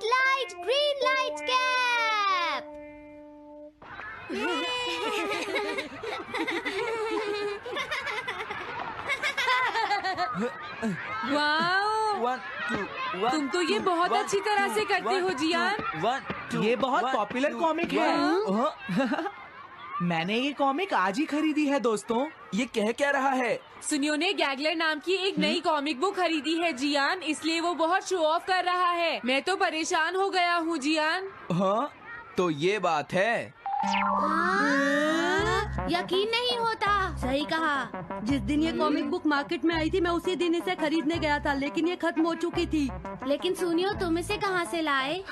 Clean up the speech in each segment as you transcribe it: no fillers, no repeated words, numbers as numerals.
Light green light cap. Wow, 1 2 1 तुम तो ये बहुत अच्छी तरह से करते हो जियान। 1 2 ये बहुत पॉपुलर कॉमिक है। मैंने ये कॉमिक आज ही खरीदी है दोस्तों। ये कह क्या रहा है? सुनियो ने गैगलर नाम की एक नई कॉमिक बुक खरीदी है जियान, इसलिए वो बहुत शो ऑफ कर रहा है। मैं तो परेशान हो गया हूँ जियान। हाँ, तो ये बात है। यकीन नहीं होता। सही कहा। जिस दिन ये कॉमिक बुक मार्केट में आई थी मैं उसी दिन इसे खरीदने गया था, लेकिन ये खत्म हो चुकी थी। लेकिन सुनियो, तुम इसे कहाँ से लाए?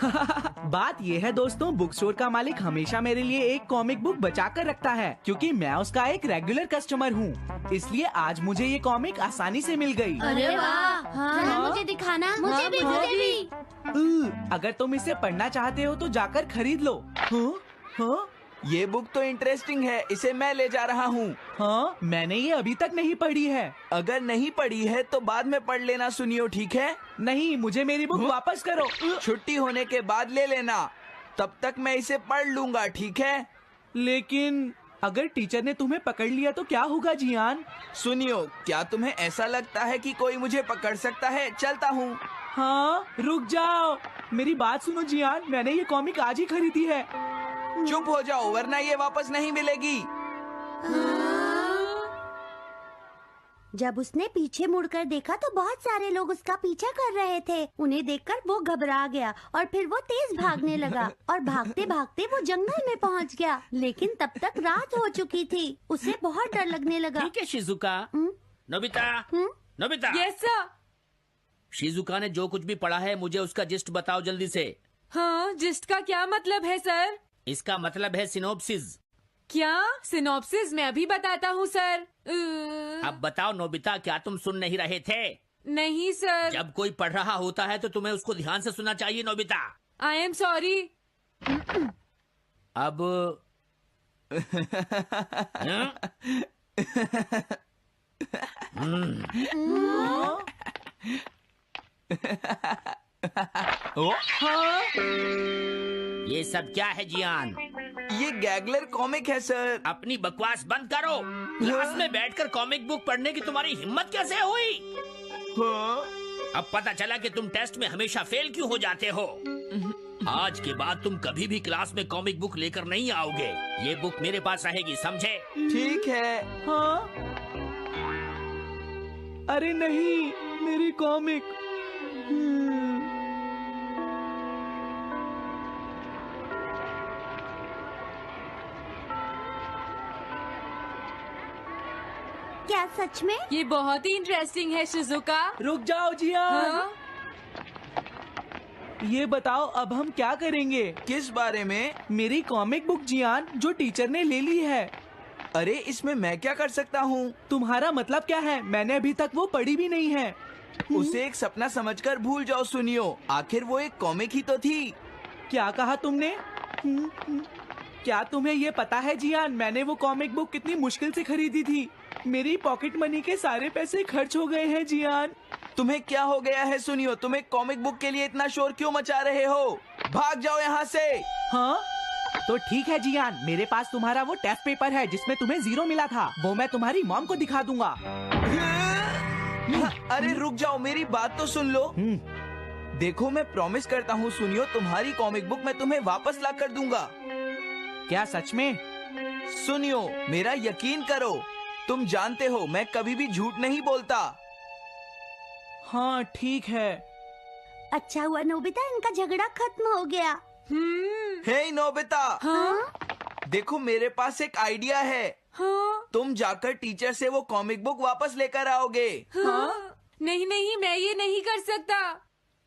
बात ये है दोस्तों, बुक स्टोर का मालिक हमेशा मेरे लिए एक कॉमिक बुक बचा कर रखता है, क्योंकि मैं उसका एक रेगुलर कस्टमर हूँ। इसलिए आज मुझे ये कॉमिक आसानी से मिल गई। अरे वाह, जरा मुझे दिखाना। मुझे भी, मुझे भी। अगर तुम इसे पढ़ना चाहते हो तो जाकर खरीद लो। हाँ? ये बुक तो इंटरेस्टिंग है, इसे मैं ले जा रहा हूँ। हाँ, मैंने ये अभी तक नहीं पढ़ी है। अगर नहीं पढ़ी है तो बाद में पढ़ लेना सुनियो, ठीक है? नहीं, मुझे मेरी बुक वापस करो। छुट्टी होने के बाद ले लेना, तब तक मैं इसे पढ़ लूंगा, ठीक है? लेकिन अगर टीचर ने तुम्हें पकड़ लिया तो क्या होगा जियान? सुनियो, क्या तुम्हें ऐसा लगता है कि कोई मुझे पकड़ सकता है? चलता हूँ। हाँ, रुक जाओ, मेरी बात सुनो जियान, मैंने ये कॉमिक आज ही खरीदी है। चुप हो जाओ, वरना ये वापस नहीं मिलेगी। जब उसने पीछे मुड़कर देखा तो बहुत सारे लोग उसका पीछा कर रहे थे। उन्हें देखकर वो घबरा गया और फिर वो तेज भागने लगा और भागते भागते वो जंगल में पहुंच गया। लेकिन तब तक रात हो चुकी थी। उसे बहुत डर लगने लगा। ठीक है Shizuka. Nobita, Nobita. Yes sir. Shizuka ने जो कुछ भी पढ़ा है मुझे उसका जिस्ट बताओ जल्दी से। हाँ, जिस्ट का क्या मतलब है सर? इसका मतलब है सिनोप्सिस। क्या सिनॉप्सिस? मैं अभी बताता हूँ सर। अब बताओ नोबिता, क्या तुम सुन नहीं रहे थे? नहीं सर। जब कोई पढ़ रहा होता है तो तुम्हें उसको ध्यान से सुनना चाहिए नोबिता। I am sorry. अब ये सब क्या है जियान? ये गैगलर कॉमिक है सर। अपनी बकवास बंद करो। क्लास में बैठकर कॉमिक बुक पढ़ने की तुम्हारी हिम्मत कैसे हुई? हाँ? अब पता चला कि तुम टेस्ट में हमेशा फेल क्यों हो जाते हो। आज के बाद तुम कभी भी क्लास में कॉमिक बुक लेकर नहीं आओगे। ये बुक मेरे पास रहेगी, समझे? ठीक है। हाँ? अरे नहीं, मेरी कॉमिक। क्या सच में? ये बहुत ही इंटरेस्टिंग है शिजुका। रुक जाओ जियान। हाँ? ये बताओ अब हम क्या करेंगे? किस बारे में? मेरी कॉमिक बुक जियान, जो टीचर ने ले ली है। अरे इसमें मैं क्या कर सकता हूँ? तुम्हारा मतलब क्या है? मैंने अभी तक वो पढ़ी भी नहीं है। उसे एक सपना समझकर भूल जाओ सुनियो, आखिर वो एक कॉमिक ही तो थी। क्या कहा तुमने? क्या तुम्हें ये पता है जियान, मैंने वो कॉमिक बुक कितनी मुश्किल से खरीदी थी। मेरी पॉकेट मनी के सारे पैसे खर्च हो गए हैं जियान। तुम्हें क्या हो गया है सुनियो? तुम एक कॉमिक बुक के लिए इतना शोर क्यों मचा रहे हो? भाग जाओ यहाँ से। हाँ? तो ठीक है जियान, मेरे पास तुम्हारा वो टेस्ट पेपर है जिसमें तुम्हें 0 मिला था। वो मैं तुम्हारी मॉम को दिखा दूंगा। अरे रुक जाओ, मेरी बात तो सुन लो। देखो, मैं प्रॉमिस करता हूँ सुनियो, तुम्हारी कॉमिक बुक मैं तुम्हें वापस ला कर दूंगा। क्या सच में? सुनियो, मेरा यकीन करो, तुम जानते हो मैं कभी भी झूठ नहीं बोलता। हाँ ठीक है। अच्छा हुआ नोबिता, इनका झगड़ा खत्म हो गया। हे नोबिता। हाँ? देखो, मेरे पास एक आइडिया है। हाँ? तुम जाकर टीचर से वो कॉमिक बुक वापस लेकर आओगे। हाँ? नहीं नहीं, मैं ये नहीं कर सकता।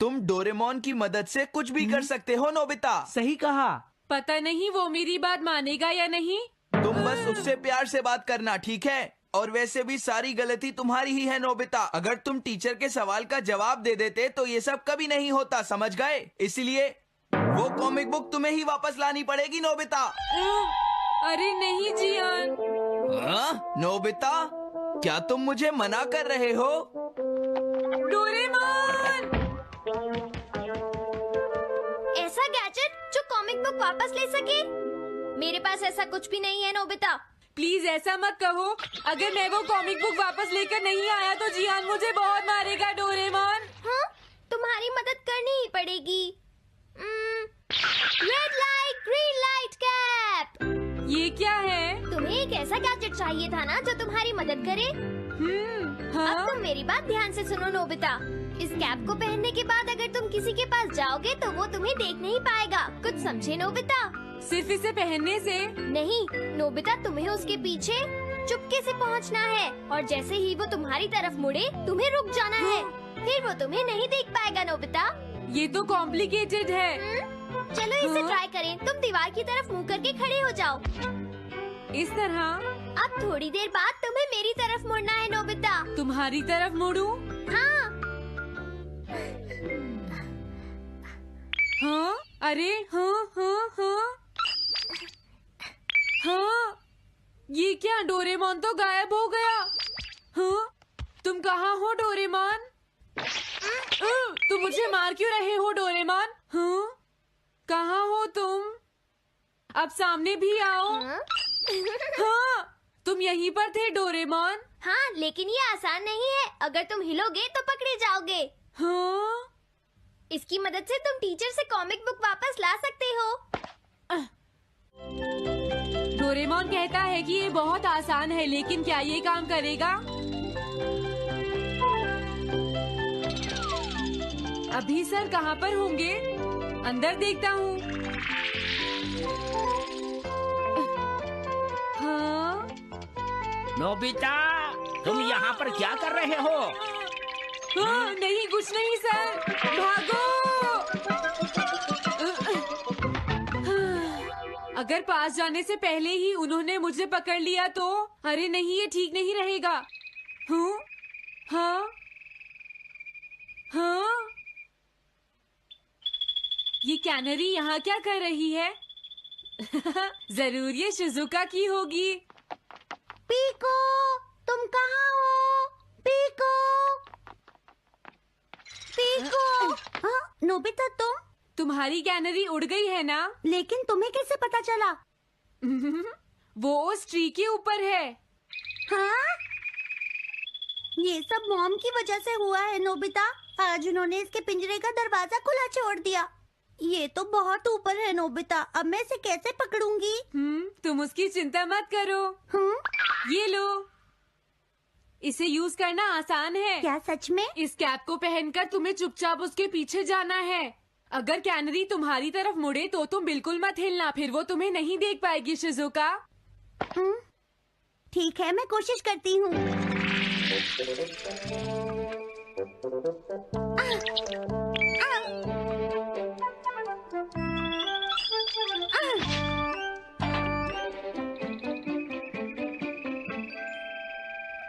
तुम डोरेमोन की मदद से कुछ भी कर सकते हो नोबिता। सही कहा। पता नहीं वो मेरी बात मानेगा या नहीं। तुम बस उससे प्यार से बात करना, ठीक है? और वैसे भी सारी गलती तुम्हारी ही है नोबिता। अगर तुम टीचर के सवाल का जवाब दे देते तो ये सब कभी नहीं होता, समझ गए? इसलिए वो कॉमिक बुक तुम्हें ही वापस लानी पड़ेगी नोबिता। अरे नहीं जियान। हाँ? नोबिता, क्या तुम मुझे मना कर रहे हो? डोरेमोन! बुक वापस ले सके? मेरे पास ऐसा कुछ भी नहीं है नोबिता। प्लीज ऐसा मत कहो। अगर मैं वो कॉमिक बुक वापस लेकर नहीं आया तो जियान मुझे बहुत मारेगा डोरेमोन। हाँ, तुम्हारी मदद करनी ही पड़ेगी। Red light green light cap. ये क्या है? तुम्हें एक ऐसा गैजेट चाहिए था ना जो तुम्हारी मदद करे। हाँ? अब तुम मेरी बात ध्यान से सुनो नोबिता। इस कैप को पहनने के बाद अगर तुम किसी के पास जाओगे तो वो तुम्हें देख नहीं पाएगा। कुछ समझे नोबिता? सिर्फ इसे पहनने से? नहीं नोबिता, तुम्हें उसके पीछे चुपके से पहुंचना है और जैसे ही वो तुम्हारी तरफ मुड़े तुम्हें रुक जाना है। फिर वो तुम्हें नहीं देख पाएगा नोबिता। ये तो कॉम्प्लिकेटेड है। चलो इसे ट्राई करें। तुम दीवार की तरफ मुंह करके खड़े हो जाओ। इस तरह? अब थोड़ी देर बाद तुम्हें मेरी तरफ मुड़ना है नोबिता। तुम्हारी तरफ मुड़ूं? हाँ। हाँ? अरे हाँ हाँ हाँ हाँ, ये क्या? डोरेमोन तो गायब हो गया। हाँ? तुम कहाँ हो डोरेमोन? तुम मुझे मार क्यों रहे हो डोरेमोन? हाँ? कहाँ हो तुम? अब सामने भी आओ। हाँ, तुम यहीं पर थे डोरेमोन। हाँ, लेकिन ये आसान नहीं है। अगर तुम हिलोगे तो पकड़े जाओगे। हाँ? इसकी मदद से तुम टीचर से कॉमिक बुक वापस ला सकते हो। डोरेमोन कहता है कि ये बहुत आसान है, लेकिन क्या ये काम करेगा? अभी सर कहाँ पर होंगे? अंदर देखता हूँ। हाँ? नोबिता, तुम यहाँ पर क्या कर रहे हो? हाँ, नहीं कुछ नहीं सर। भागो! अगर पास जाने से पहले ही उन्होंने मुझे पकड़ लिया तो? अरे नहीं, ये ठीक नहीं रहेगा। हाँ? हाँ? हाँ? ये कैनरी यहाँ क्या कर रही है? जरूर ये शिजुका की होगी। पीको, तुम कहाँ हो? Piko, Piko. हाँ, नोबिता तुम्हारी कैनरी उड़ गई है ना? लेकिन तुम्हें कैसे पता चला? वो उस ट्री के ऊपर है। हाँ? ये सब मॉम की वजह से हुआ है नोबिता। आज उन्होंने इसके पिंजरे का दरवाजा खुला छोड़ दिया। ये तो बहुत ऊपर है नोबिता। अब मैं इसे कैसे पकड़ूंगी? तुम उसकी चिंता मत करो। ये लो, इसे यूज करना आसान है। क्या सच में? इस कैप को पहनकर तुम्हें चुपचाप उसके पीछे जाना है। अगर कैनरी तुम्हारी तरफ मुड़े तो तुम बिल्कुल मत हिलना, फिर वो तुम्हें नहीं देख पाएगी शिजुका। ठीक है, मैं कोशिश करती हूँ।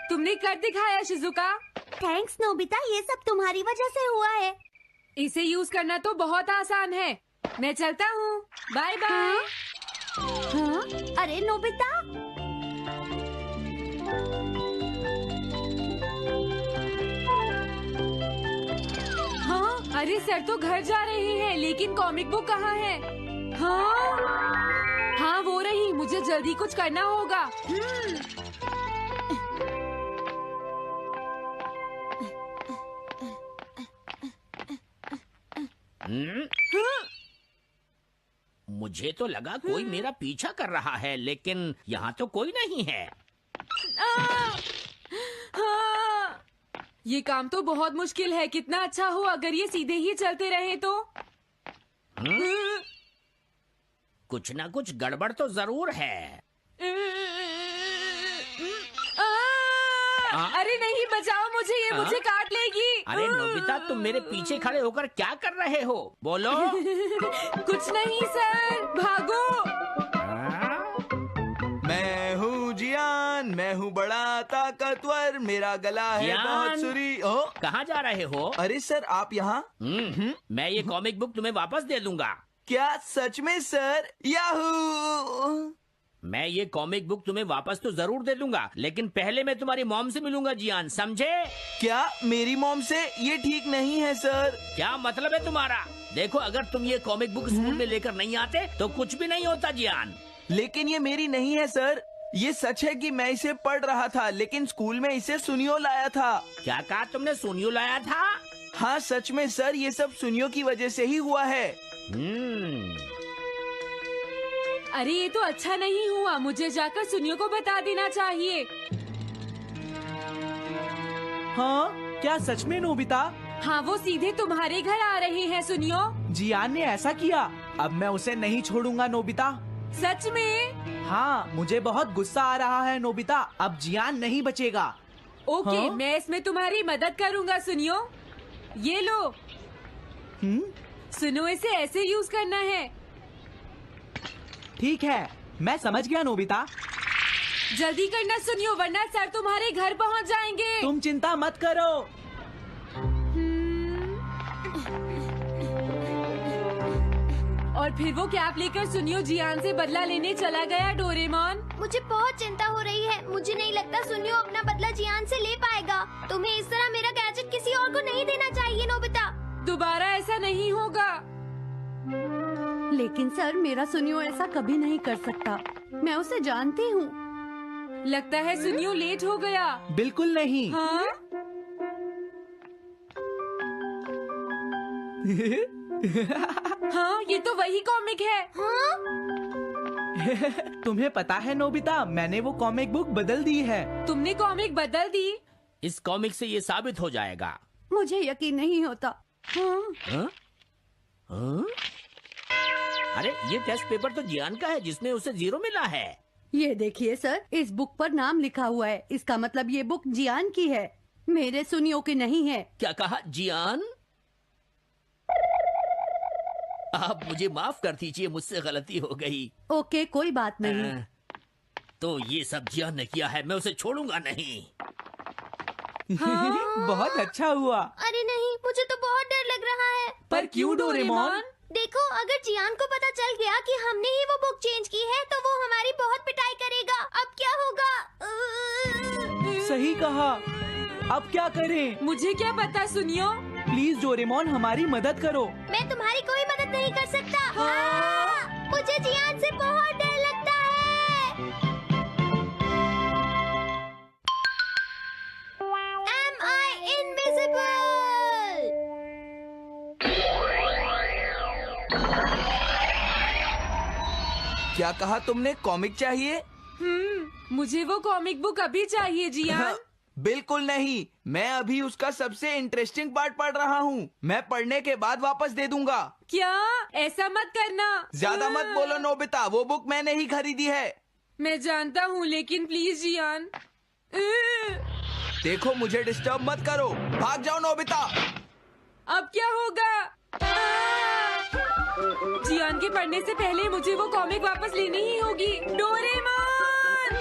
तुमने कर दिखाया शिजुका। थैंक्स नोबिता, ये सब तुम्हारी वजह से हुआ है। इसे यूज करना तो बहुत आसान है। मैं चलता हूँ। Bye bye. हाँ? अरे नोबिता, हाँ? अरे सर तो घर जा रहे हैं, लेकिन कॉमिक बुक कहाँ है? हाँ? हाँ वो रही। मुझे जल्दी कुछ करना होगा। मुझे तो लगा कोई मेरा पीछा कर रहा है, लेकिन यहाँ तो कोई नहीं है। हाँ, ये काम तो बहुत मुश्किल है। कितना अच्छा हो अगर ये सीधे ही चलते रहे तो। कुछ ना कुछ गड़बड़ तो जरूर है। अरे नहीं, बचाओ मुझे, ये मुझे काट लेगी। अरे नोबिता, तुम मेरे पीछे खड़े होकर क्या कर रहे हो? बोलो। कुछ नहीं सर, भागो। मैं हूँ जियान, मैं हूँ बड़ा ताकतवर, मेरा गला है जियान? बहुत सुरी। कहाँ जा रहे हो? अरे सर, आप यहाँ? मैं ये कॉमिक बुक तुम्हें वापस दे दूंगा। क्या सच में सर? याहू! मैं ये कॉमिक बुक तुम्हें वापस तो जरूर दे दूंगा, लेकिन पहले मैं तुम्हारी मॉम से मिलूंगा जियान, समझे? क्या मेरी मॉम से? ये ठीक नहीं है सर। क्या मतलब है तुम्हारा? देखो, अगर तुम ये कॉमिक बुक स्कूल में लेकर नहीं आते तो कुछ भी नहीं होता जियान। लेकिन ये मेरी नहीं है सर। ये सच है कि मैं इसे पढ़ रहा था, लेकिन स्कूल में इसे सुनियो लाया था। क्या कहा तुमने? सुनियो लाया था? हाँ सच में सर, ये सब सुनियो की वजह से ही हुआ है। अरे ये तो अच्छा नहीं हुआ, मुझे जाकर सुनियो को बता देना चाहिए। हाँ, क्या सच में नोबिता? हाँ, वो सीधे तुम्हारे घर आ रहे हैं सुनियो। जियान ने ऐसा किया। अब मैं उसे नहीं छोड़ूंगा नोबिता। सच में? हाँ, मुझे बहुत गुस्सा आ रहा है नोबिता। अब जियान नहीं बचेगा। ओके, हाँ? मैं इसमें तुम्हारी मदद करूँगा सुनियो। ये लो। सुनो, इसे ऐसे यूज करना है। ठीक है, मैं समझ गया नोबिता। जल्दी करना सुनियो, वरना सर तुम्हारे घर पहुंच जाएंगे। तुम चिंता मत करो। और फिर वो कैप लेकर सुनियो जियान से बदला लेने चला गया। डोरेमोन, मुझे बहुत चिंता हो रही है। मुझे नहीं लगता सुनियो अपना बदला जियान से ले पाएगा। तुम्हें इस तरह मेरा गैजेट किसी और को नहीं देना चाहिए नोबिता। दोबारा ऐसा नहीं होगा। लेकिन सर, मेरा सुनियो ऐसा कभी नहीं कर सकता। मैं उसे जानती हूँ। लगता है सुनियो लेट हो गया। बिल्कुल नहीं। हाँ? हाँ, ये तो वही कॉमिक है। हाँ? तुम्हें पता है नोबिता, मैंने वो कॉमिक बुक बदल दी है। तुमने कॉमिक बदल दी? इस कॉमिक से ये साबित हो जाएगा। मुझे यकीन नहीं होता। हाँ? हाँ? हाँ? अरे, ये टेस्ट पेपर तो जियान का है, जिसमें उसे 0 मिला है। ये देखिए सर, इस बुक पर नाम लिखा हुआ है। इसका मतलब ये बुक जियान की है, मेरे सुनियो की नहीं है। क्या कहा? जियान? आप मुझे माफ कर दीजिए, मुझसे गलती हो गई। ओके, कोई बात नहीं। तो ये सब जियान ने किया है, मैं उसे छोड़ूंगा नहीं। बहुत अच्छा हुआ। अरे नहीं, मुझे तो बहुत डर लग रहा है। पर क्यों डोरेमोन? देखो, अगर जियान को पता चल गया कि हमने ही वो बुक चेंज की है तो वो हमारी बहुत पिटाई करेगा। अब क्या होगा? सही कहा। अब क्या करें? मुझे क्या पता सुनियो। प्लीज डोरेमोन, हमारी मदद करो। मैं तुम्हारी कोई मदद नहीं कर सकता। मुझे जियान से बहुत डर लगता है। Am I invisible? क्या कहा तुमने? कॉमिक चाहिए? मुझे वो कॉमिक बुक अभी चाहिए जियान। बिल्कुल नहीं, मैं अभी उसका सबसे इंटरेस्टिंग पार्ट पढ़ रहा हूँ। मैं पढ़ने के बाद वापस दे दूंगा। क्या? ऐसा मत करना। ज्यादा मत बोलो नोबिता, वो बुक मैंने ही खरीदी है। मैं जानता हूँ, लेकिन प्लीज जियान। देखो, मुझे डिस्टर्ब मत करो। भाग जाओ नोबिता। अब क्या होगा? जियान के पढ़ने से पहले मुझे वो कॉमिक वापस लेनी ही होगी। डोरेमोन!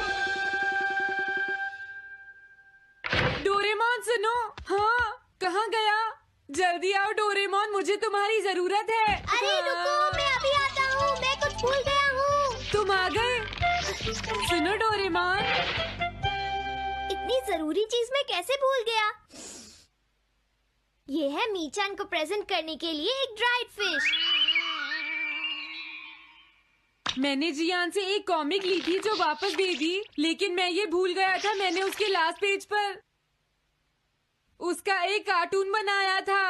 डोरेमोन सुनो। हाँ, कहाँ गया? जल्दी आओ डोरेमोन, मुझे तुम्हारी जरूरत है। अरे रुको, मैं अभी आता हूँ। मैं कुछ भूल गया हूँ। तुम आ गए? सुनो डोरेमोन। इतनी जरूरी चीज मैं कैसे भूल गया? ये है मीचान को प्रेजेंट करने के लिए एक ड्राइड फिश। मैंने जियान से एक कॉमिक ली थी जो वापस दे दी, लेकिन मैं ये भूल गया था मैंने उसके लास्ट पेज पर उसका एक कार्टून बनाया था।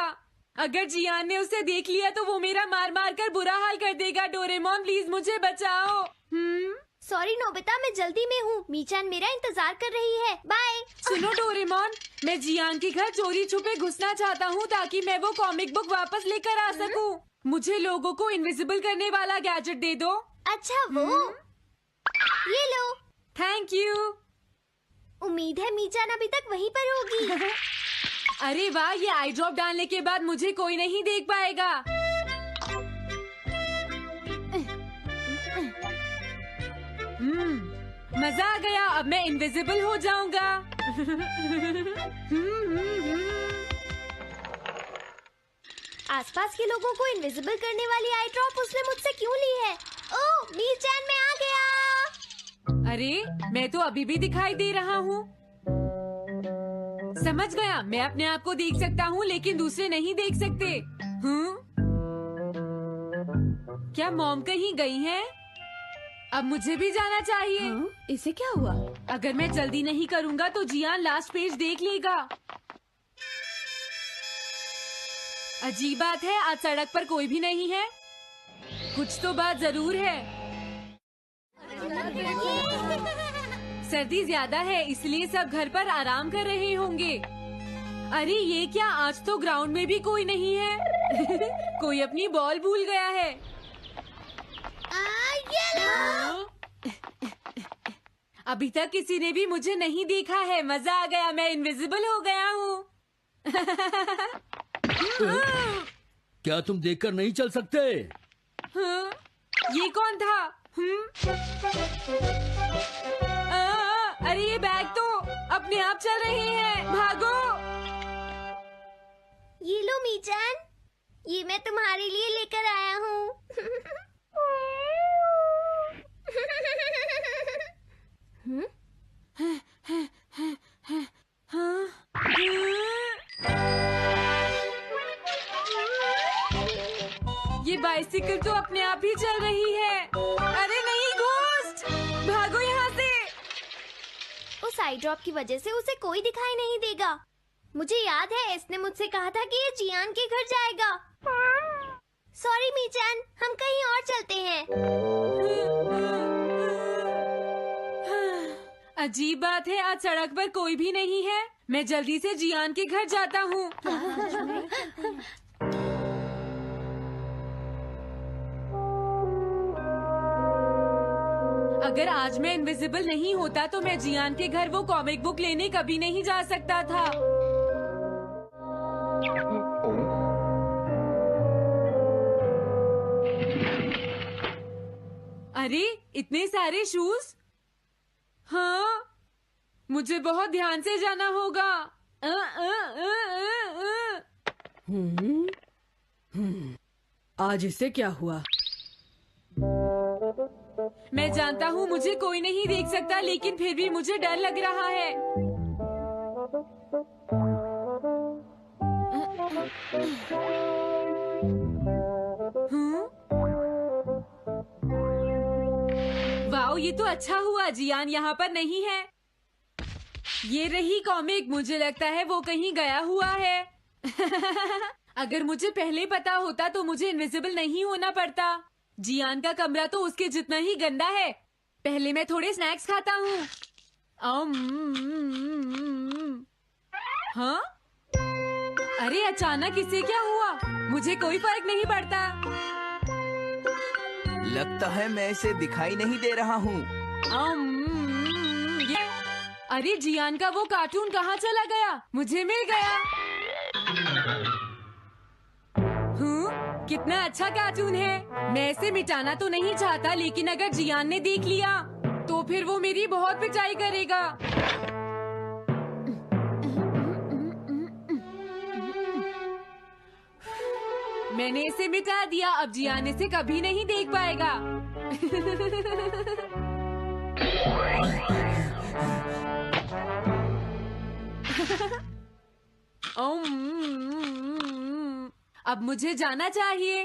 अगर जियान ने उसे देख लिया तो वो मेरा मार मार कर बुरा हाल कर देगा। डोरेमोन प्लीज मुझे बचाओ। सॉरी नोबिता, मैं जल्दी में हूँ। मीचान मेरा इंतजार कर रही है। बाय। सुनो डोरेमोन, मैं जियान के घर चोरी छुपे घुसना चाहता हूँ ताकि मैं वो कॉमिक बुक वापस लेकर आ सकूँ। मुझे लोगों को इनविजिबल करने वाला गैजेट दे दो। अच्छा, वो ये लो। Thank you. उम्मीद है मीचान अभी तक वहीं पर होगी। अरे वाह, ये आई ड्रॉप डालने के बाद मुझे कोई नहीं देख पाएगा। मजा आ गया, अब मैं इनविजिबल हो जाऊंगा। आसपास के लोगों को इनविजिबल करने वाली आई ड्रॉप उसने मुझसे क्यों ली है? ओह, मीचान मैं आ गया। अरे मैं तो अभी भी दिखाई दे रहा हूँ। समझ गया, मैं अपने आप को देख सकता हूँ लेकिन दूसरे नहीं देख सकते। क्या मॉम कहीं गई हैं? अब मुझे भी जाना चाहिए। इसे क्या हुआ? अगर मैं जल्दी नहीं करूँगा तो जियान लास्ट पेज देख लेगा। अजीब बात है, आज सड़क पर कोई भी नहीं है। कुछ तो बात जरूर है। सर्दी ज्यादा है इसलिए सब घर पर आराम कर रहे होंगे। अरे ये क्या, आज तो ग्राउंड में भी कोई नहीं है। कोई अपनी बॉल भूल गया है। अभी तक किसी ने भी मुझे नहीं देखा है। मजा आ गया, मैं इनविजिबल हो गया हूँ। क्या तुम देखकर नहीं चल सकते? ये कौन था? अरे ये बैग तो अपने आप चल रहे हैं। भागो। ये लो मीचान, ये मैं तुम्हारे लिए लेकर आया हूँ। ये बाइसिकल तो अपने आप ही चल रही है। अरे नहीं, घोस्ट, भागो यहाँ से। उस आई ड्रॉप की वजह से उसे कोई दिखाई नहीं देगा। मुझे याद है इसने मुझसे कहा था कि ये जियान के घर जाएगा। सॉरी मीचान, हम कहीं और चलते हैं। अजीब बात है, आज सड़क पर कोई भी नहीं है। मैं जल्दी से जियान के घर जाता हूँ। अगर आज मैं इनविजिबल नहीं होता तो मैं जियान के घर वो कॉमिक बुक लेने कभी नहीं जा सकता था। अरे इतने सारे शूज। हाँ, मुझे बहुत ध्यान से जाना होगा। आज इसे क्या हुआ? मैं जानता हूँ मुझे कोई नहीं देख सकता, लेकिन फिर भी मुझे डर लग रहा है। वाओ, ये तो अच्छा हुआ जियान यहाँ पर नहीं है। ये रही कॉमिक, मुझे लगता है वो कहीं गया हुआ है। अगर मुझे पहले पता होता तो मुझे इनविजिबल नहीं होना पड़ता। जियान का कमरा तो उसके जितना ही गंदा है। पहले मैं थोड़े स्नैक्स खाता हूँ। हाँ? अरे अचानक इसे क्या हुआ? मुझे कोई फर्क नहीं पड़ता। लगता है मैं इसे दिखाई नहीं दे रहा हूँ। अरे जियान का वो कार्टून कहाँ चला गया? मुझे मिल गया। कितना अच्छा कार्टून है। मैं इसे मिटाना तो नहीं चाहता, लेकिन अगर जियान ने देख लिया तो फिर वो मेरी बहुत पिटाई करेगा। मैंने इसे मिटा दिया, अब जियान इसे कभी नहीं देख पाएगा। अब मुझे जाना चाहिए।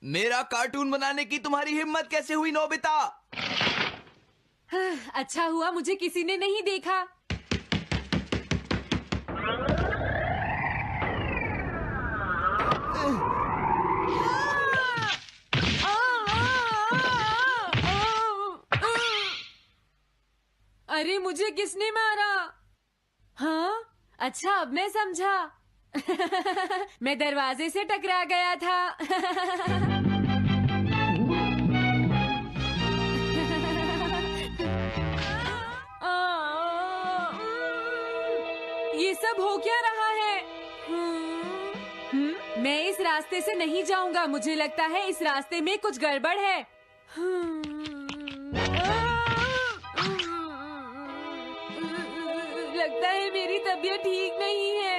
मेरा कार्टून बनाने की तुम्हारी हिम्मत कैसे हुई नोबिता? अच्छा हुआ मुझे किसी ने नहीं देखा। अरे मुझे किसने मारा? हाँ, अच्छा अब मैं समझा। मैं दरवाजे से टकरा गया था। ये सब हो क्या रहा है? मैं इस रास्ते से नहीं जाऊंगा। मुझे लगता है इस रास्ते में कुछ गड़बड़ है। लगता है मेरी तबीयत ठीक नहीं है।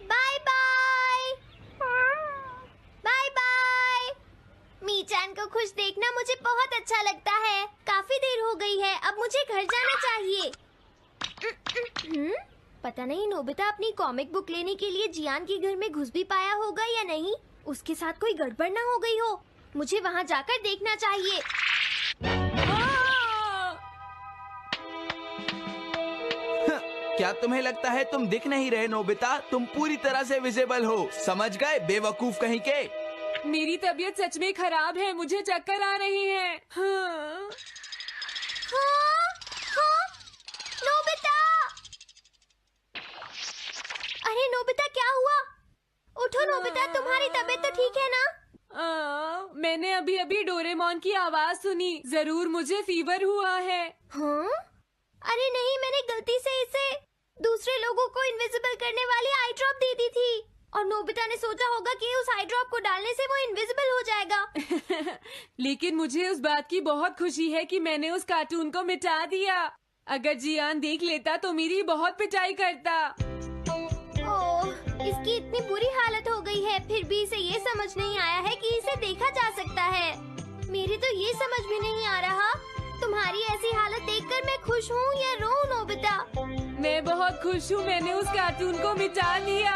Bye bye. घर जाना चाहिए। पता नहीं नोबिता अपनी कॉमिक बुक लेने के लिए जियान के घर में घुस भी पाया होगा या नहीं। उसके साथ कोई गड़बड़ ना हो गई हो। मुझे वहाँ जाकर देखना चाहिए। क्या तुम्हें लगता है तुम दिख नहीं रहे नोबिता? तुम पूरी तरह से विजिबल हो, समझ गए बेवकूफ कहीं के। मेरी तबीयत सच में खराब है, मुझे चक्कर आ रही है। हाँ। नोबिता! अरे नोबिता क्या हुआ? उठो नोबिता, तुम्हारी तबीयत तो ठीक है ना? मैंने अभी अभी डोरेमोन की आवाज सुनी, जरूर मुझे फीवर हुआ है। हाँ? अरे नहीं, मैंने गलती से इसे दूसरे लोगों को इनविजिबल करने वाली आई ड्रॉप दे दी थी और नोबिता ने सोचा होगा कि उस आई ड्रॉप को डालने से वो इनविजिबल हो जाएगा। लेकिन मुझे उस बात की बहुत खुशी है कि मैंने उस कार्टून को मिटा दिया। अगर जियान देख लेता तो मेरी बहुत पिटाई करता। ओह, इसकी इतनी बुरी हालत हो गई है, फिर भी इसे ये समझ नहीं आया है कि इसे देखा जा सकता है। मेरी तो ये समझ में नहीं आ रहा, तुम्हारी ऐसी हालत देखकर मैं खुश हूँ या रोऊं नोबिता? मैं बहुत खुश हूँ, मैंने उस कार्टून को मिटा दिया।